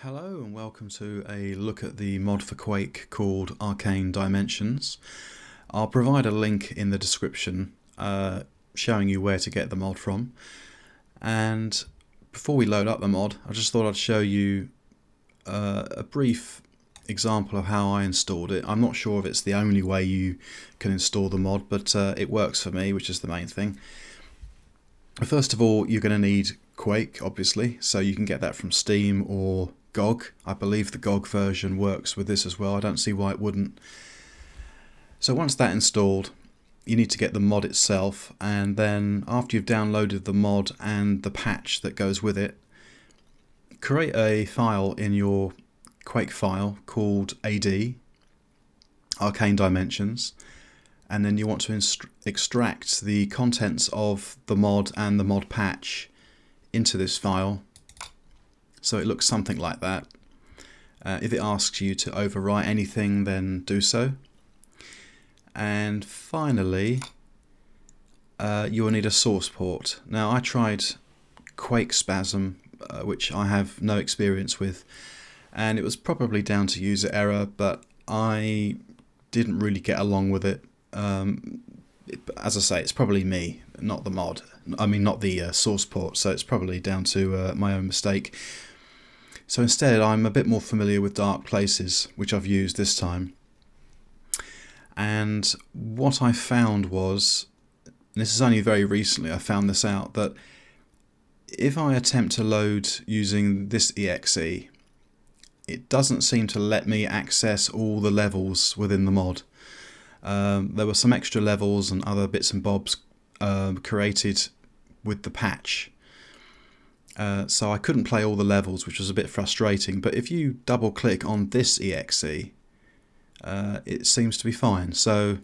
Hello and welcome to a look at the mod for Quake called Arcane Dimensions. I'll provide a link in the description showing you where to get the mod from. And before we load up the mod, I just thought I'd show you a brief example of how I installed it. I'm not sure if it's the only way you can install the mod, but it works for me, which is the main thing. First of all, you're going to need Quake, obviously, so you can get that from Steam or GOG. I believe the GOG version works with this as well. I don't see why it wouldn't. So once that's installed, you need to get the mod itself, and then after you've downloaded the mod and the patch that goes with it, create a file in your Quake file called AD, Arcane Dimensions, and then you want to extract the contents of the mod and the mod patch into this file. So it looks something like that. If it asks you to overwrite anything, then do so. And finally, you will need a source port. Now I tried Quake Spasm, which I have no experience with, and it was probably down to user error, but I didn't really get along with it. As I say, it's probably me, not the mod. I mean, not the source port, so it's probably down to my own mistake. So instead, I'm a bit more familiar with Dark Places, which I've used this time. And what I found was, and this is only very recently I found this out, that if I attempt to load using this exe, it doesn't seem to let me access all the levels within the mod. There were some extra levels and other bits and bobs created with the patch. So I couldn't play all the levels, which was a bit frustrating. But if you double click on this exe, it seems to be fine. So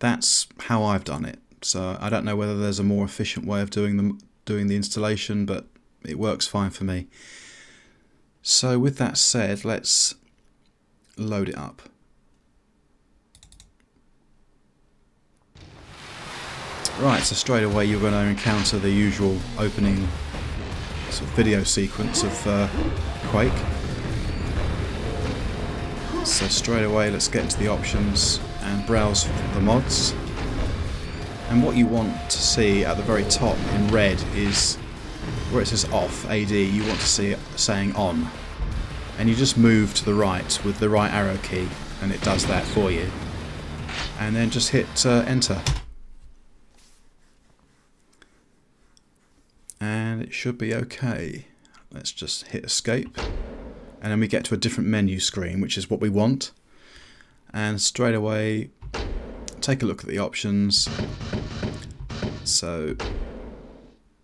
that's how I've done it. So I don't know whether there's a more efficient way of doing the installation, but it works fine for me. So with that said, let's load it up. Right, so straight away you're going to encounter the usual opening sort of video sequence of Quake. So straight away let's get into the options and browse the mods. And what you want to see at the very top in red is where it says off, AD, you want to see it saying on. And you just move to the right with the right arrow key and it does that for you. And then just hit enter. And it should be okay. Let's just hit escape. And then we get to a different menu screen, which is what we want. And straight away, take a look at the options. So,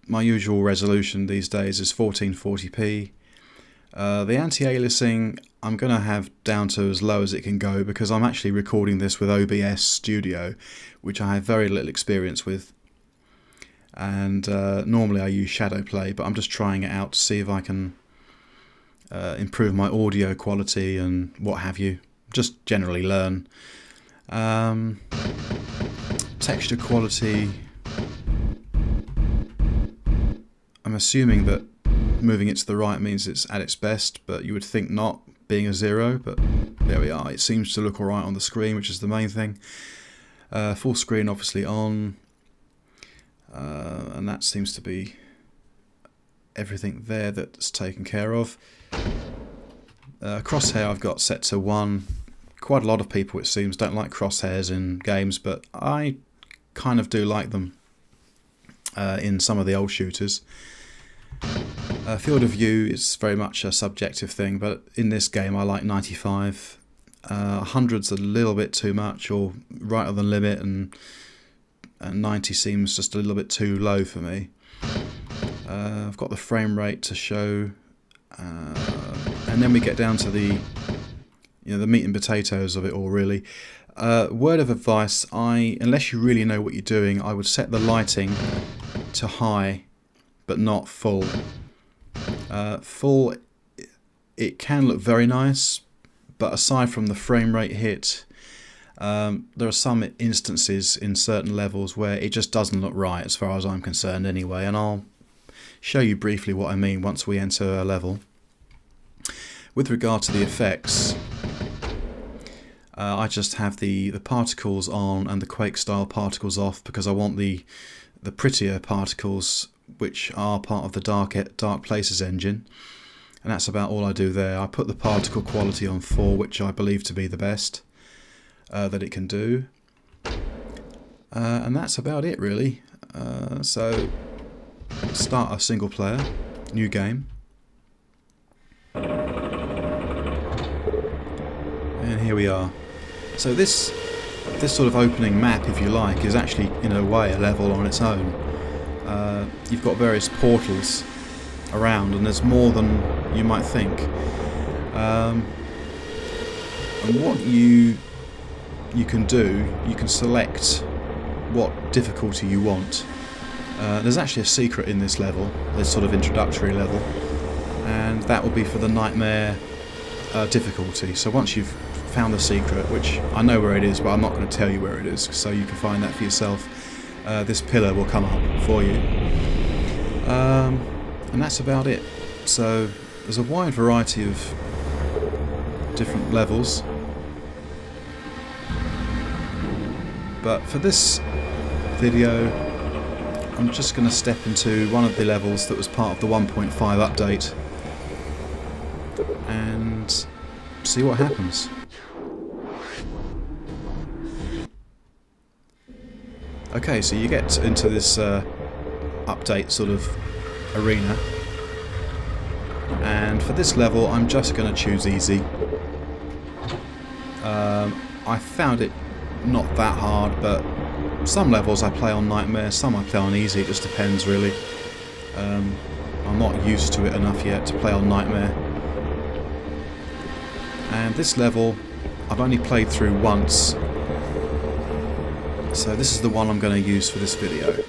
my usual resolution these days is 1440p. The anti-aliasing I'm going to have down to as low as it can go because I'm actually recording this with OBS Studio, which I have very little experience with. And normally I use shadow play, but I'm just trying it out to see if I can improve my audio quality and what have you. Just generally learn. Texture quality, I'm assuming that moving it to the right means it's at its best, but you would think not, being a 0, but there we are. It seems to look alright on the screen, which is the main thing. Full screen obviously on. And that seems to be everything there that's taken care of. Crosshair I've got set to 1. Quite a lot of people, it seems, don't like crosshairs in games, but I kind of do like them in some of the old shooters. Field of view is very much a subjective thing, but in this game I like 95. 100's a little bit too much, or right on the limit, and 90 seems just a little bit too low for me. I've got the frame rate to show, and then we get down to the meat and potatoes of it all, really. Word of advice: unless you really know what you're doing, I would set the lighting to high, but not full. Full, it can look very nice, but aside from the frame rate hit, there are some instances in certain levels where it just doesn't look right as far as I'm concerned anyway, and I'll show you briefly what I mean once we enter a level. With regard to the effects, I just have the particles on and the Quake style particles off because I want the prettier particles which are part of the Dark Places engine, and that's about all I do there. I put the particle quality on 4, which I believe to be the best that it can do, and that's about it really. So start a single player, new game. And here we are. So this sort of opening map, if you like, is actually in a way a level on its own. You've got various portals around, and there's more than you might think. And what you can do, you can select what difficulty you want. There's actually a secret in this level, this sort of introductory level, and that will be for the nightmare difficulty. So once you've found the secret, which I know where it is, but I'm not going to tell you where it is, so you can find that for yourself, this pillar will come up for you. And that's about it. So there's a wide variety of different levels, but for this video I'm just going to step into one of the levels that was part of the 1.5 update and see what happens. Okay, so you get into this update sort of arena, and for this level I'm just going to choose easy. I found it not that hard, but some levels I play on nightmare, some I play on easy, it just depends really. I'm not used to it enough yet to play on nightmare. And this level I've only played through once, so this is the one I'm going to use for this video.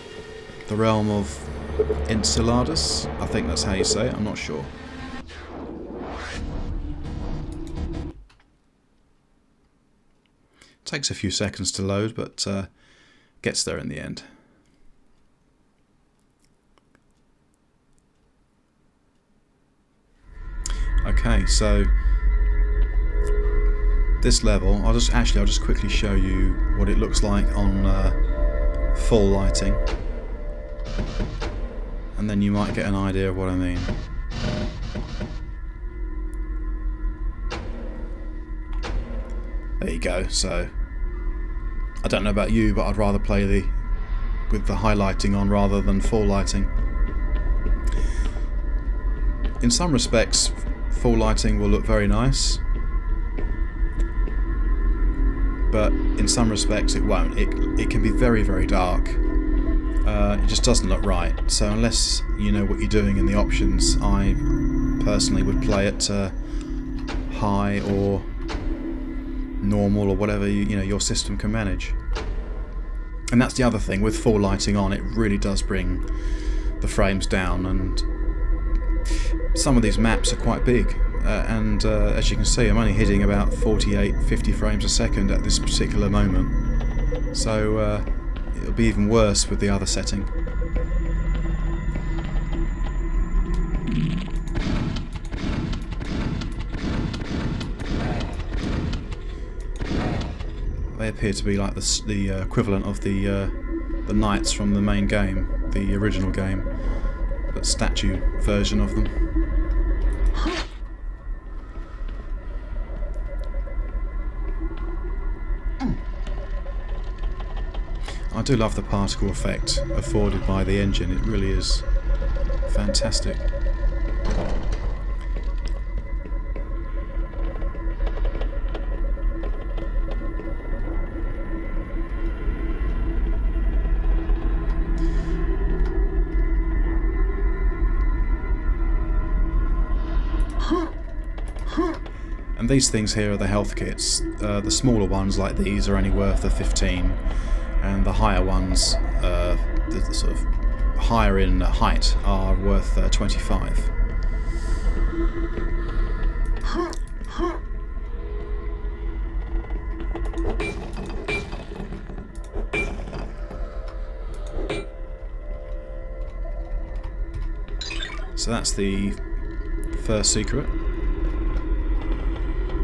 The realm of Enceladus, I think that's how you say it, I'm not sure. Takes a few seconds to load, but gets there in the end. Okay, so this level, I'll just quickly show you what it looks like on full lighting, and then you might get an idea of what I mean. There you go. So I don't know about you, but I'd rather play with the highlighting on rather than full lighting. In some respects, full lighting will look very nice, but in some respects it won't. It can be very, very dark. It just doesn't look right. So unless you know what you're doing in the options, I personally would play it high or normal or whatever your system can manage. And that's the other thing, with full lighting on, it really does bring the frames down, and some of these maps are quite big, and as you can see I'm only hitting about 48-50 frames a second at this particular moment, so it'll be even worse with the other setting. They appear to be like the equivalent of the knights from the main game, the original game, but statue version of them. I do love the particle effect afforded by the engine, it really is fantastic. And these things here are the health kits. The smaller ones like these are only worth a 15, and the higher ones, the sort of higher in height, are worth 25. So that's the first secret.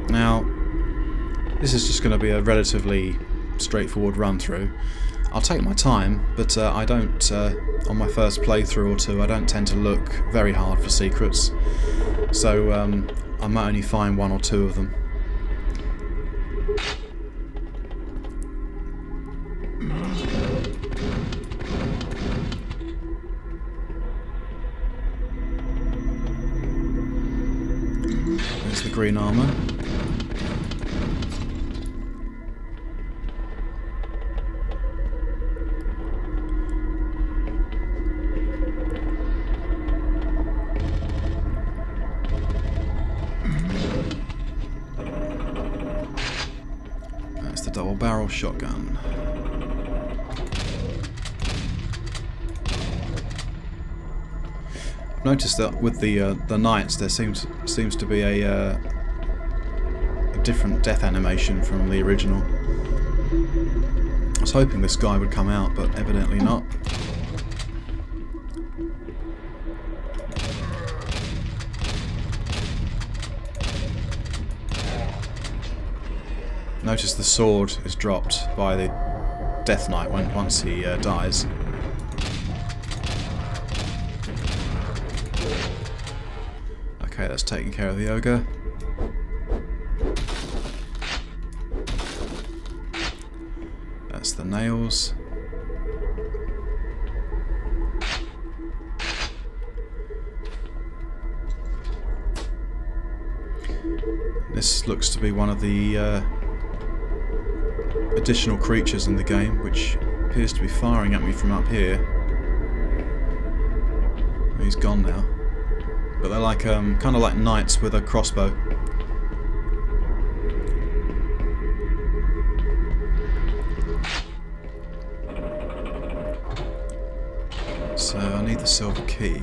Now, this is just going to be a relatively straightforward run through. I'll take my time, but I don't, on my first playthrough or two, I don't tend to look very hard for secrets, so I might only find one or two of them. There's the green armour. That's the double barrel shotgun. I've noticed that with the knights there seems to be a different death animation from the original. I was hoping this guy would come out, but evidently not. Notice the sword is dropped by the Death Knight once he dies. Okay, that's taking care of the ogre. That's the nails. This looks to be one of the additional creatures in the game, which appears to be firing at me from up here. He's gone now. But they're like kind of like knights with a crossbow. So I need the silver key.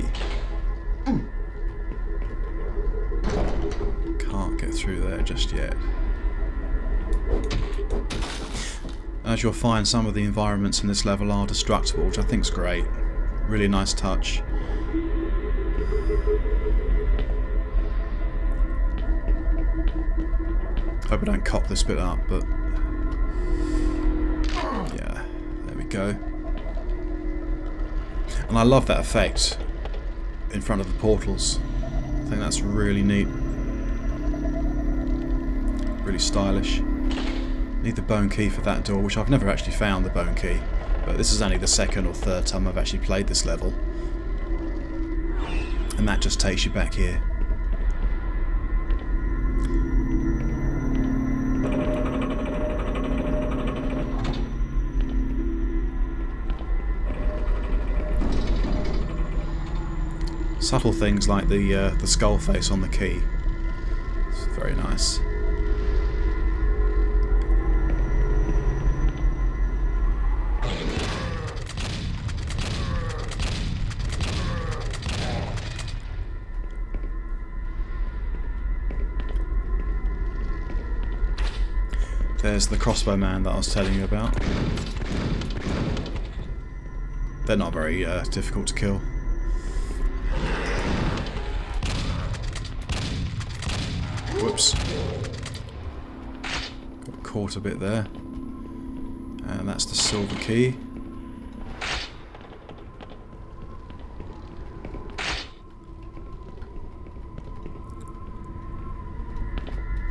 Can't get through there just yet. As you'll find, some of the environments in this level are destructible, which I think is great. Really nice touch. Hope I don't cock this bit up, but yeah, there we go. And I love that effect in front of the portals. I think that's really neat. Really stylish. Need the bone key for that door, which I've never actually found the bone key, but this is only the second or third time I've actually played this level. And that just takes you back here. Subtle things like the skull face on the key. It's very nice. There's the crossbow man that I was telling you about. They're not very difficult to kill. Whoops. Got caught a bit there. And that's the silver key.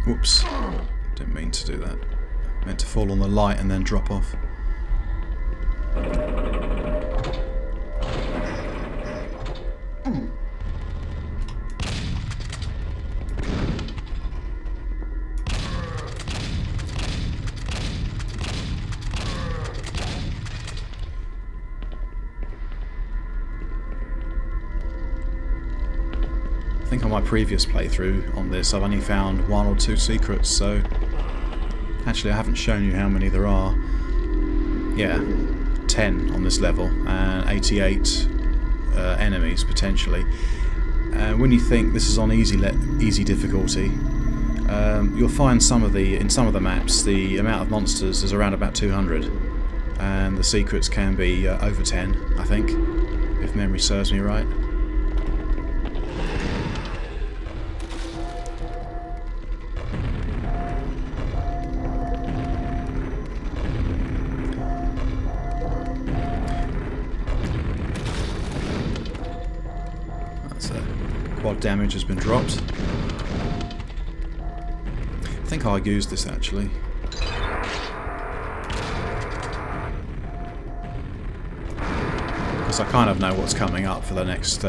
Whoops. Didn't mean to do that. Meant to fall on the light and then drop off. I think on my previous playthrough on this I've only found 1 or 2 secrets, so actually I haven't shown you how many there are. Yeah, 10 on this level and 88 enemies potentially. When you think this is on easy difficulty, you'll find in some of the maps the amount of monsters is around about 200, and the secrets can be over 10, I think, if memory serves me right. Quad damage has been dropped. I think I'll use this actually. Because I kind of know what's coming up for the next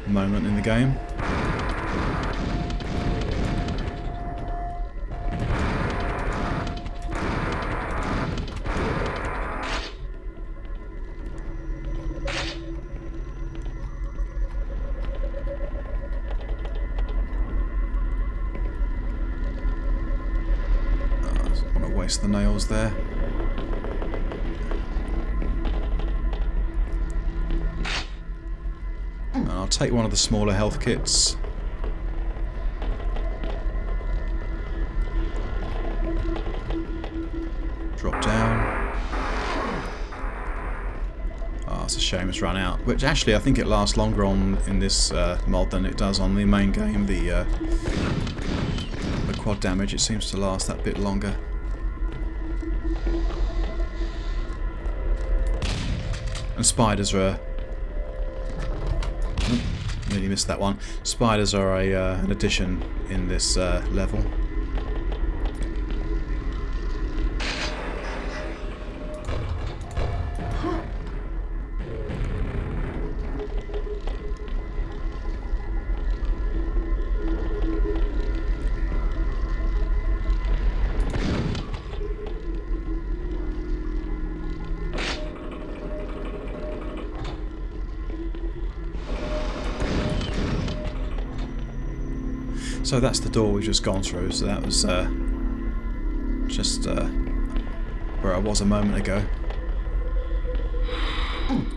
moment in the game. Waste the nails there. And I'll take one of the smaller health kits. Drop down. Oh, it's a shame it's run out. Which actually I think it lasts longer on in this mod than it does on the main game. The quad damage, it seems to last that bit longer. And spiders are... nearly missed that one. Spiders are an addition in this level. So that's the door we've just gone through, so that was just where I was a moment ago.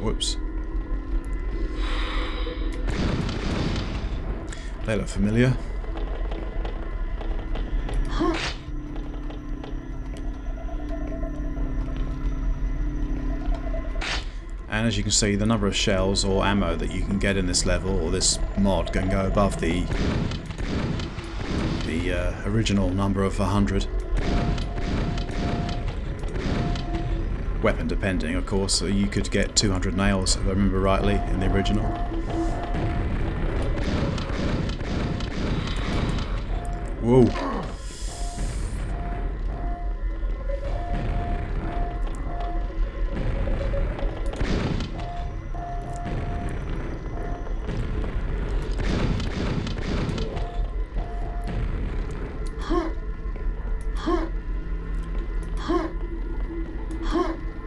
Whoops. They look familiar. And as you can see, the number of shells or ammo that you can get in this level, or this mod, can go above the original number of 100. Weapon depending, of course, so you could get 200 nails, if I remember rightly, in the original. Whoa.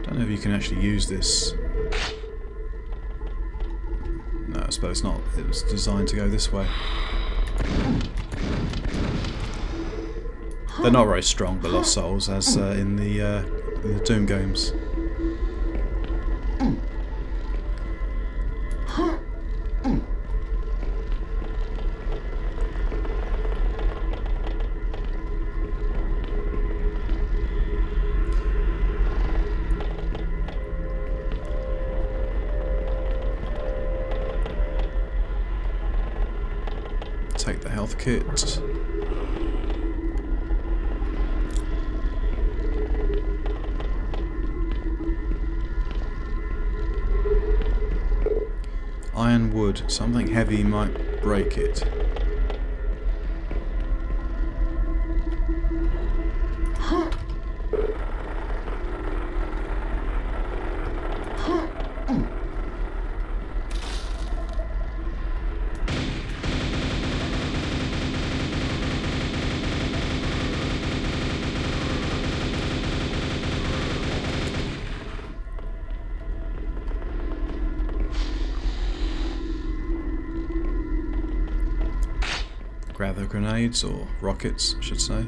Don't know if you can actually use this. No, I suppose not. It was designed to go this way. They're not very strong, the Lost Souls, as in the Doom games. Take the health kit. Iron wood. Something heavy might break it. Gravity grenades, or rockets, I should say.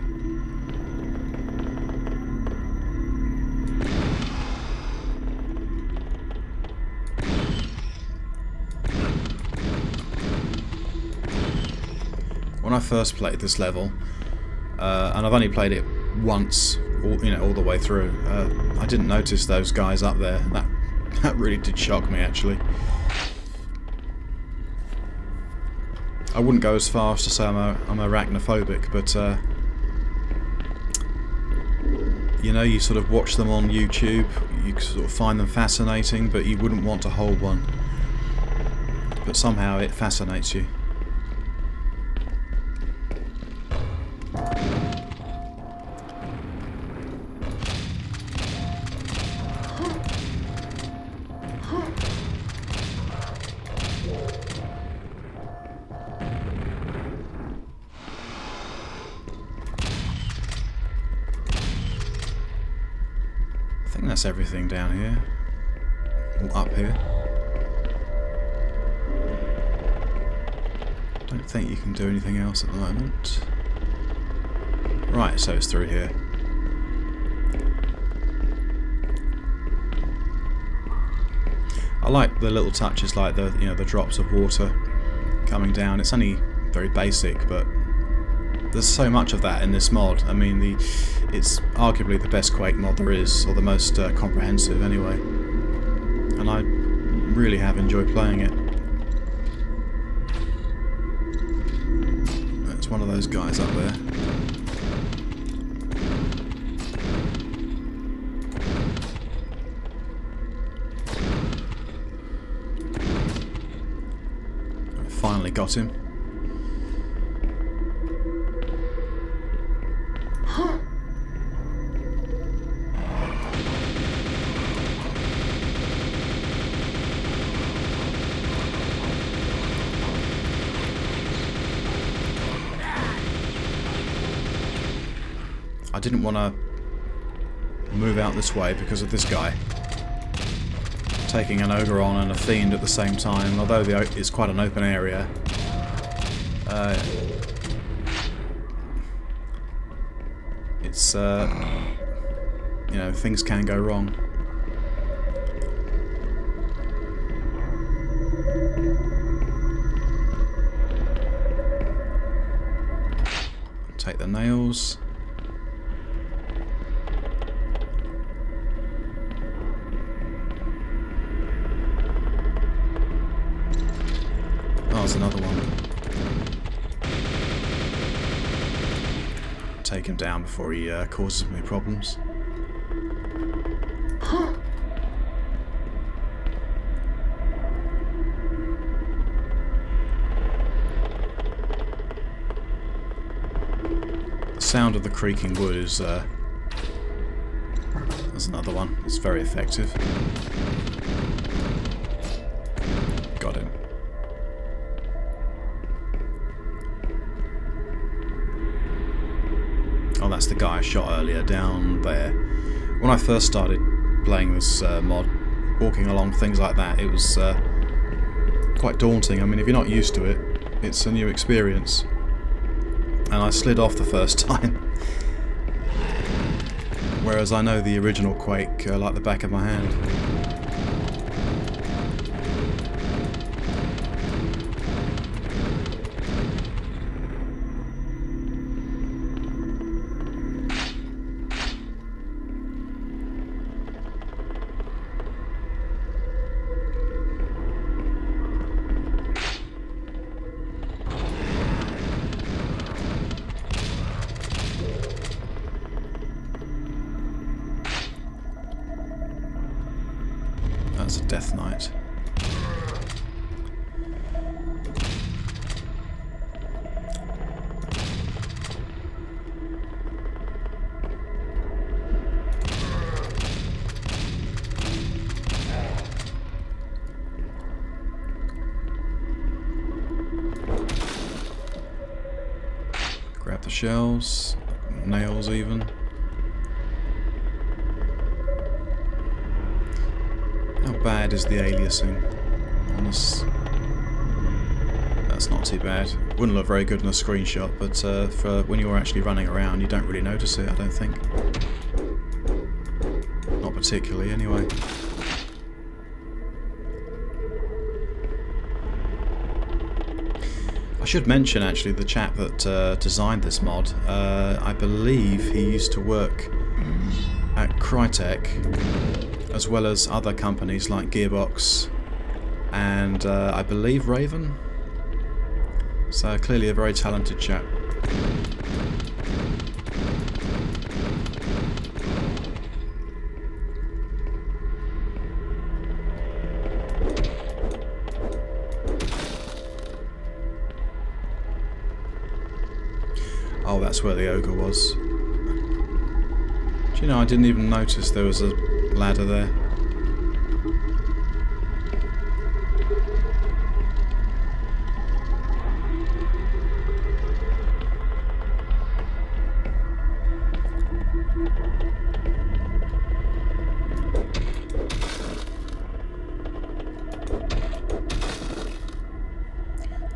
When I first played this level, and I've only played it once, all the way through, I didn't notice those guys up there. That really did shock me, actually. I wouldn't go as far as to say I'm arachnophobic, but you know, you sort of watch them on YouTube, you sort of find them fascinating, but you wouldn't want to hold one. but somehow it fascinates you. I think that's everything down here. Or up here. Don't think you can do anything else at the moment. Right, so it's through here. I like the little touches, like the the drops of water coming down. It's only very basic, but there's so much of that in this mod. I mean, it's arguably the best Quake mod there is, or the most comprehensive anyway. And I really have enjoyed playing it. That's one of those guys up there. I finally got him. I didn't want to move out this way because of this guy taking an ogre on and a fiend at the same time. Although it's quite an open area, it's things can go wrong. Take the nails. There's another one. Take him down before he causes me problems. The sound of the creaking wood is there's another one. It's very effective. Got him. Oh, that's the guy I shot earlier down there. When I first started playing this mod, walking along things like that, it was quite daunting. I mean, if you're not used to it, it's a new experience. And I slid off the first time. Whereas I know the original Quake like the back of my hand. That's a Death Knight. Grab the shells, nails even. How bad is the aliasing on this? That's not too bad. Wouldn't look very good in a screenshot, but for when you're actually running around, you don't really notice it, I don't think. Not particularly, anyway. I should mention, actually, the chap that designed this mod. I believe he used to work at Crytek, as well as other companies like Gearbox and I believe Raven. So clearly a very talented chap. Oh, that's where the ogre was. Do you know, I didn't even notice there was a ladder there.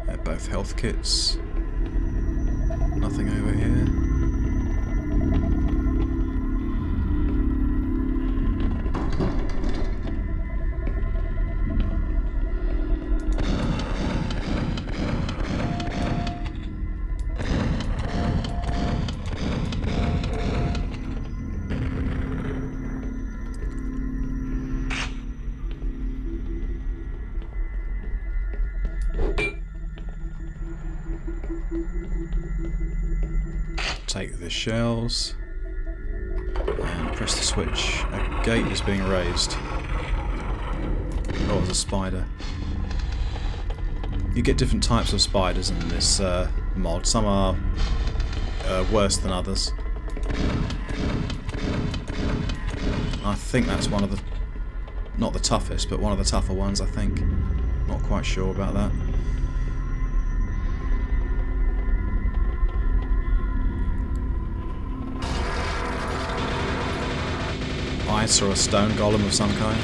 They're both health kits. Nothing over here. Take the shells and press the switch. A gate is being raised. Oh, there's a spider. You get different types of spiders in this mod. Some are worse than others. I think that's one of the, not the toughest, but one of the tougher ones, I think. Not quite sure about that. Ice or a stone golem of some kind.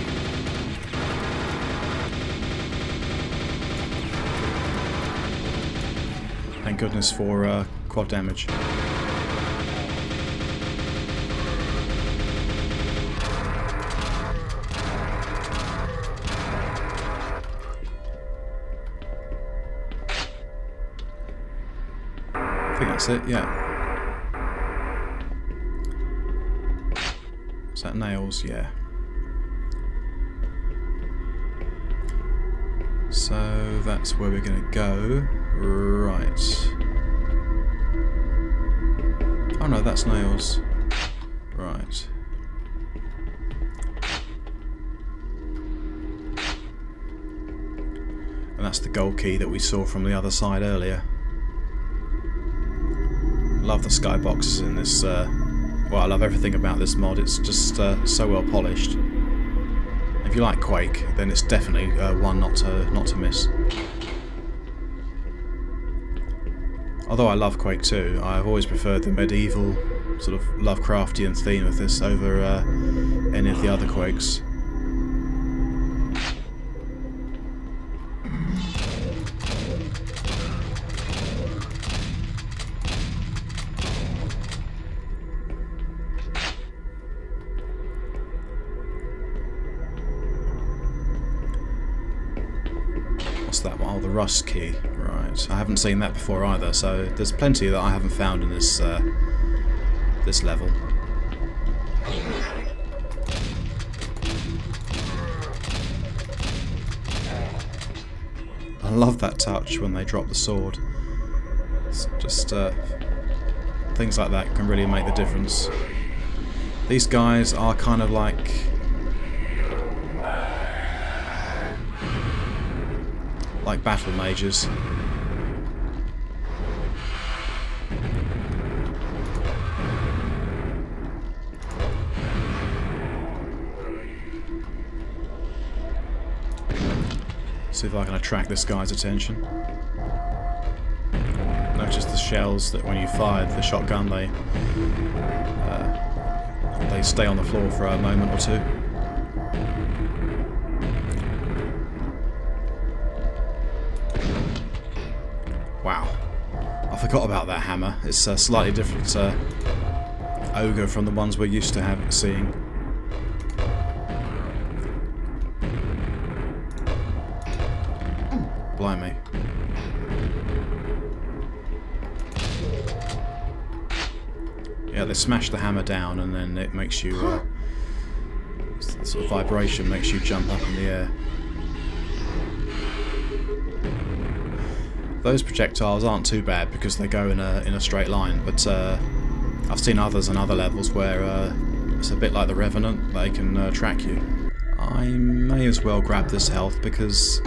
Thank goodness for quad damage. I think that's it, yeah. Is that nails? Yeah. So that's where we're going to go. Right. Oh no, that's nails. Right. And that's the gold key that we saw from the other side earlier. Love the skyboxes in this. Well, I love everything about this mod. It's just so well polished. If you like Quake, then it's definitely one not to miss. Although I love Quake 2, I've always preferred the medieval sort of Lovecraftian theme of this over any of the other Quakes. What's that one? Oh, the rust key. Right. I haven't seen that before either, so there's plenty that I haven't found in this this level. I love that touch when they drop the sword. It's just things like that can really make the difference. These guys are kind of like battle mages. See if I can attract this guy's attention. Notice the shells that when you fired the shotgun, they stay on the floor for a moment or two. Wow, I forgot about that hammer. It's a slightly different ogre from the ones we're used to seeing. Blimey. Yeah, they smash the hammer down and then it makes you, that sort of vibration makes you jump up in the air. Those projectiles aren't too bad because they go in a straight line, but I've seen others on other levels where it's a bit like the Revenant, they can track you. I may as well grab this health because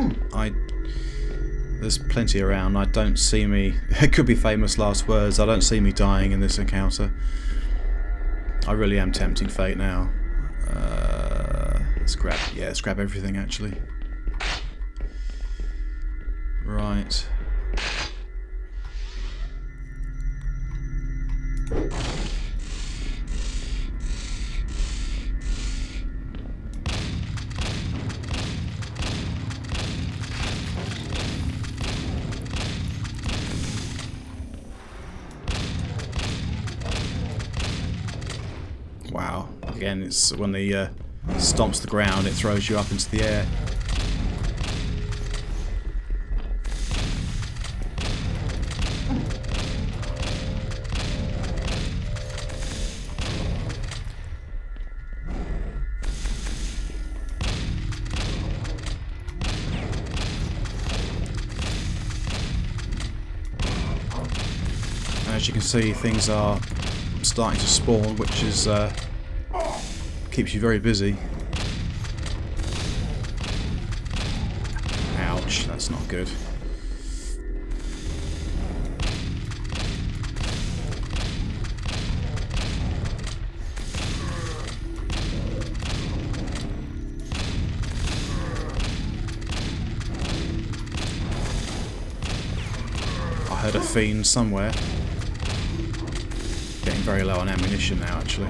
there's plenty around. I don't see me... It could be famous last words. I don't see me dying in this encounter. I really am tempting fate now. Let's grab... Yeah, let's grab everything, actually. Right. Wow. Again, it's when he stomps the ground, it throws you up into the air. As you can see, things are starting to spawn, which is keeps you very busy. Ouch, that's not good. I heard a fiend somewhere. Getting very low on ammunition now, actually.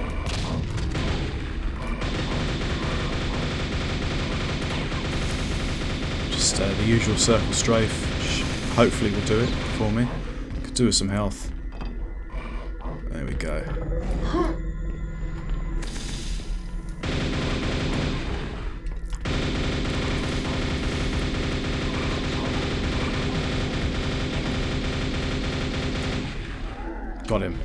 Just the usual circle strafe, which hopefully will do it for me. Could do with some health. There we go. Got him.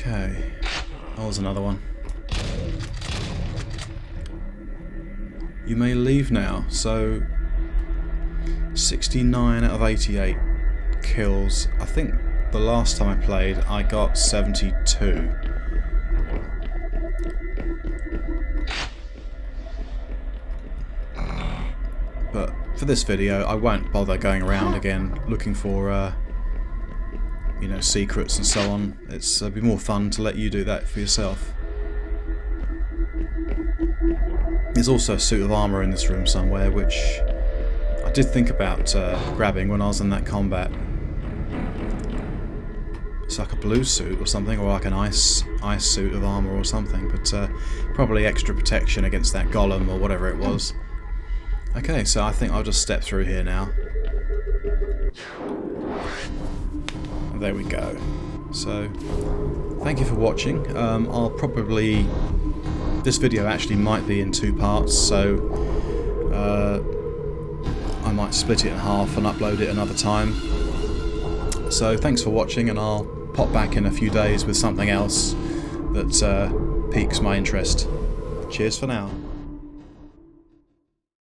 Okay, that was another one. You may leave now. So 69 out of 88 kills. I think the last time I played I got 72. But for this video I won't bother going around again looking for you know, secrets and so on. It's be more fun to let you do that for yourself. There's also a suit of armour in this room somewhere, which I did think about grabbing when I was in that combat. It's like a blue suit or something, or like an ice suit of armour or something, but probably extra protection against that golem or whatever it was. Okay, so I think I'll just step through here now. There we go. So, thank you for watching. I'll probably... This video actually might be in 2 parts, so I might split it in half and upload it another time. So thanks for watching, and I'll pop back in a few days with something else that piques my interest. Cheers for now.